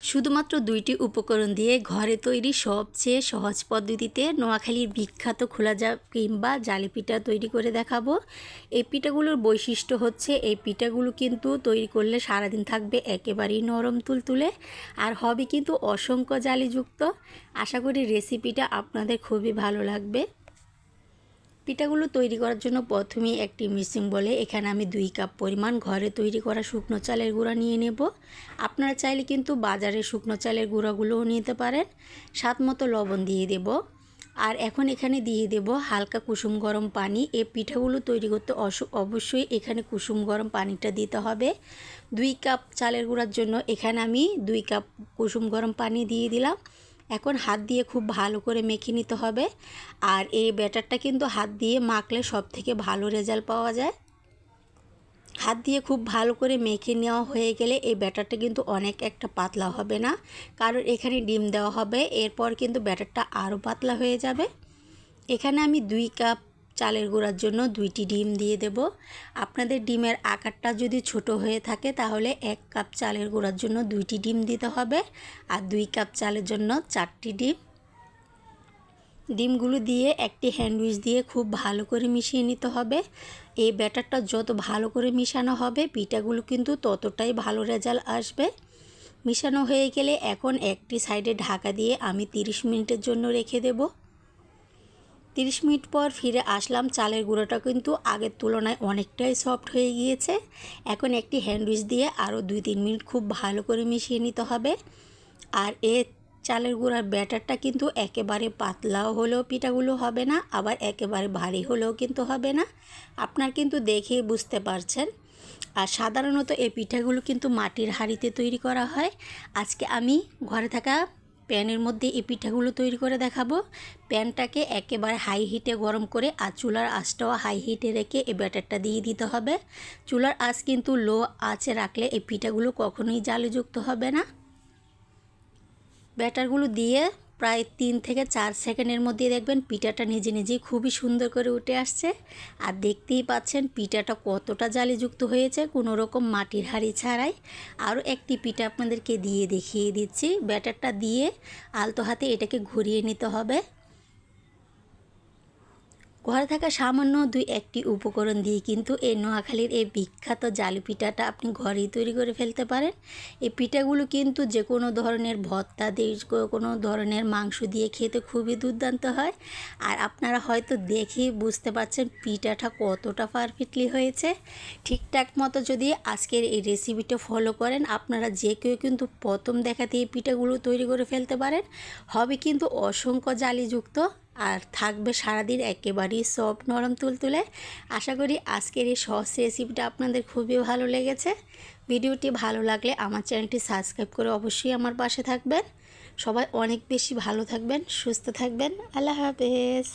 শুধুমাত্র ২টি উপকরণ দিয়ে ঘরে তৈরি সবচেয়ে সহজ পদ্ধতিতে নোয়াখালীর বিখ্যাত খোলা কিংবা জালি পিঠা তৈরি করে দেখাবো। এই পিঠাগুলোর বৈশিষ্ট্য হচ্ছে এই পিঠাগুলো কিন্তু তৈরি করলে সারাদিন থাকবে একেবারেই নরম তুলতুলে আর হবে কিন্তু অসংখ্য জালিযুক্ত। আশা করি রেসিপিটা আপনাদের খুবই ভালো লাগবে। পিঠাগুলো তৈরি করার জন্য প্রথমেই একটি মিক্সিং বলে এখানে আমি 2 কাপ পরিমাণ ঘরে তৈরি করা শুকনো চালের গুঁড়া নিয়ে নেব। আপনারা চাইলে কিন্তু বাজারের শুকনো চালের গুঁড়াগুলোও নিতে পারেন। স্বাদ মতো লবণ দিয়ে দেব। আর এখন এখানে দিয়ে দেব হালকা কুসুম গরম পানি। এই পিঠাগুলো তৈরি করতে অবশ্যই এখানে কুসুম গরম পানিটা দিতে হবে। 2 কাপ চালের গুঁড়ার জন্য এখানে আমি 2 কাপ কুসুম গরম পানি দিয়ে দিলাম। এখন হাত দিয়ে খুব ভালো করে মেখে নিতে হবে। আর এই ব্যাটারটা কিন্তু হাত দিয়ে মাখলে সবথেকে ভালো রেজাল্ট পাওয়া যায়। হাত দিয়ে খুব ভালো করে মেখে নেওয়া হয়ে গেলে এই ব্যাটারটা কিন্তু অনেক একটা পাতলা হবে না, কারণ এখানে ডিম দেওয়া হবে। এরপর কিন্তু ব্যাটারটা আরও পাতলা হয়ে যাবে। এখানে আমি 2 কাপ চালের গুঁড়ার জন্য 2টি ডিম দিয়ে দেব। আপনাদের ডিমের আকারটা যদি ছোট হয়ে থাকে তাহলে 1 কাপ চালের গুঁড়ার জন্য 2টি ডিম দিতে হবে, আর 2 কাপ চালের জন্য 4টি ডিম। ডিমগুলো দিয়ে একটি হ্যান্ডউইচ দিয়ে খুব ভালো করে মিশিয়ে নিতে হবে। এই ব্যাটারটা যত ভালো করে মিশানো হবে পিঠাগুলো কিন্তু ততটাই ভালো রেজাল্ট আসবে। মিশানো হয়ে গেলে এখন একটি সাইডে ঢাকা দিয়ে আমি 30 মিনিটের জন্য রেখে দেব। 30 মিনিট পর ফিরে আসলাম। চালের গুঁড়োটা কিন্তু আগের তুলনায় অনেকটাই সফট হয়ে গিয়েছে। এখন একটি হ্যান্ডউইচ দিয়ে আরও 2-3 মিনিট খুব ভালো করে মিশিয়ে নিতে হবে। আর চালের গুঁড়ার ব্যাটারটা কিন্তু একেবারে পাতলাও হলেও পিঠাগুলো হবে না, আবার একেবারে ভারী হলেও কিন্তু হবে না। আপনার কিন্তু দেখেই বুঝতে পারছেন। আর সাধারণত এই পিঠাগুলো কিন্তু মাটির হাঁড়িতে তৈরি করা হয়। আজকে আমি ঘরে থাকা প্যানের মধ্যে এই পিঠাগুলো তৈরি করে দেখাবো। প্যানটাকে একেবারে হাই হিটে গরম করে আর চুলার আঁচটাও হাই হিটে রেখে এই ব্যাটারটা দিয়ে দিতে হবে। চুলার আঁচ কিন্তু লো আঁচে রাখলে এই পিঠাগুলো কখনোই জালিযুক্ত হবে না। ব্যাটারগুলো দিয়ে প্রায় 3 থেকে 4 সেকেন্ডের মধ্যে দেখবেন পিঠাটা নিজে নিজেই খুবই সুন্দর করে উঠে আসছে। আর দেখতেই পাচ্ছেন পিঠাটা কতটা জালিযুক্ত হয়েছে, কোনো রকম মাটির হাঁড়ি ছাড়াই। আরও একটি পিঠা আপনাদেরকে দিয়ে দেখিয়ে দিচ্ছি। ব্যাটারটা দিয়ে আলতো হাতে এটাকে ঘুরিয়ে নিতে হবে। ঘরে থাকা সামান্য 2-1টি উপকরণ দিয়ে কিন্তু এই নোয়াখালীর এই বিখ্যাত জালি পিঠাটা আপনি ঘরেই তৈরি করে ফেলতে পারেন। এই পিঠাগুলো কিন্তু যে কোনো ধরনের ভর্তা দিয়ে, কোনো ধরনের মাংস দিয়ে খেতে খুবই দুর্দান্ত হয়। আর আপনারা হয়তো দেখেই বুঝতে পারছেন পিঠাটা কতটা পারফেক্টলি হয়েছে। ঠিকঠাক মতো যদি আজকের এই রেসিপিটা ফলো করেন আপনারা যে কেউ কিন্তু প্রথম দেখাতে এই পিঠাগুলো তৈরি করে ফেলতে পারেন। হবে কিন্তু অসংখ্য জালিযুক্ত আর থাকবে সারাদিন একেবারেই সফট নরম তুলতুলে। আশা করি আজকের এই সহজ রেসিপিটা আপনাদের খুবই ভালো লেগেছে। ভিডিওটি ভালো লাগলে আমার চ্যানেলটি সাবস্ক্রাইব করে অবশ্যই আমার পাশে থাকবেন। সবাই অনেক বেশি ভালো থাকবেন, সুস্থ থাকবেন। আল্লাহ হাফেজ।